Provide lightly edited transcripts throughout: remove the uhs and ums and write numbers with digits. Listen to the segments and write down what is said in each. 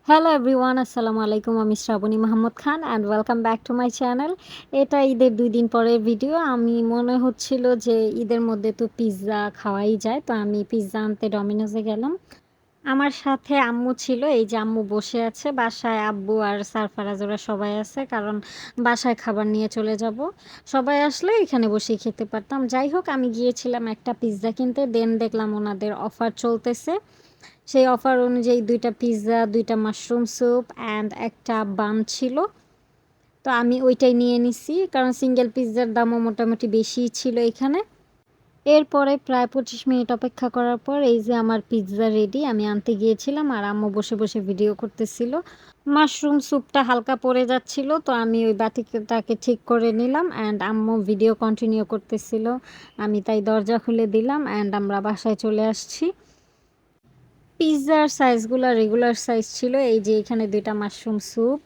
Hello everyone, আসসালামু আলাইকুম। আমি Shrabani Mahmud Khan and welcome back to my channel. এটা ঈদের ২ দিন পরের ভিডিও। আমি মনে হচ্ছিল যে ঈদের মধ্যে তো পিৎজা খাওয়াই যায়, তো আমি পিৎজা আনতে ডমিনোজে গেলাম। আমার সাথে আম্মু ছিল, এই যে আম্মু বসে আছে বাসায়, আব্বু আর সারফারাজ ওরা সবাই আছে, কারণ বাসায় খাবার নিয়ে চলে যাব। সবাই আসলে এখানে বসেই খেতে পারতাম। যাই হোক, আমি গিয়েছিলাম একটা পিৎজা কিনতে, দেন দেখলাম ওনাদের অফার চলতেছে। সেই অফার অনুযায়ী ২টা পিৎজা, ২টা মাশরুম স্যুপ অ্যান্ড একটা বান ছিল। তো আমি ওইটাই নিয়ে নিছি, কারণ সিঙ্গেল পিৎজার দামও মোটামুটি বেশিই ছিল এখানে। এরপরে প্রায় ২৫ মিনিট অপেক্ষা করার পর এই যে আমার পিৎজা রেডি। আমি আনতে গিয়েছিলাম আর আম্মু বসে বসে ভিডিও করতেছিল। মাশরুম স্যুপটা হালকা পড়ে যাচ্ছিল, তো আমি ওই বাটিটাকে ঠিক করে নিলাম অ্যান্ড আম্মু ভিডিও কন্টিনিউ করতেছিল। আমি তাই দরজা খুলে দিলাম অ্যান্ড আমরা বাসায় চলে আসছি। পিৎজার সাইজগুলা রেগুলার সাইজ ছিল। এই যে এখানে ২টা মাশরুম স্যুপ,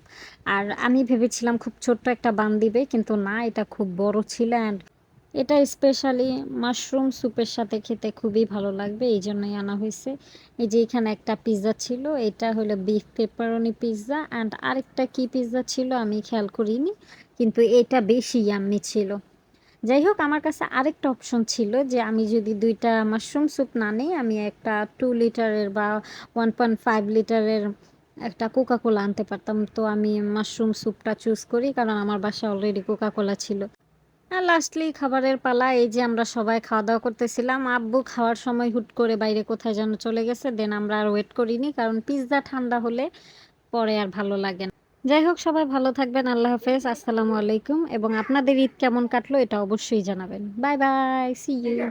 আর আমি ভেবেছিলাম খুব ছোট্ট একটা বান দিবে, কিন্তু না, এটা খুব বড় ছিল অ্যান্ড এটা স্পেশালি মাশরুম স্যুপের সাথে খেতে খুবই ভালো লাগবে, এই জন্যই আনা হয়েছে। এই যে এখানে একটা পিৎজা ছিল, এটা হলো বিফ পেপারনি পিৎজা অ্যান্ড আরেকটা কি পিৎজা ছিল আমি খেয়াল করিনি, কিন্তু এটা বেশি ইয়াম্মি ছিল। যাই হোক, আমার কাছে আরেকটা অপশন ছিল যে আমি যদি ২টা মাশরুম স্যুপ না নিই, আমি একটা 2 লিটারের বা 1.5 লিটারের একটা কোকা কোলা আনতে পারতাম। তো আমি মাশরুম স্যুপটা চুজ করি, কারণ আমার বাসায় অলরেডি কোকা কোলা ছিল। আর লাস্টলি খাবারের পালা। এই যে আমরা সবাই খাওয়া দাওয়া করতেছিলাম, আব্বু খাওয়ার সময় হুট করে বাইরে কোথায় যেন চলে গেছে, দেন আমরা আর ওয়েট করিনি, কারণ পিৎজা ঠান্ডা হলে পরে আর ভালো লাগে না। যাই হোক, সবাই ভালো থাকবেন। আল্লাহ হাফেজ, আসসালামু আলাইকুম। এবং আপনাদের ঈদ কেমন কাটলো এটা অবশ্যই জানাবেন। Bye bye, see you.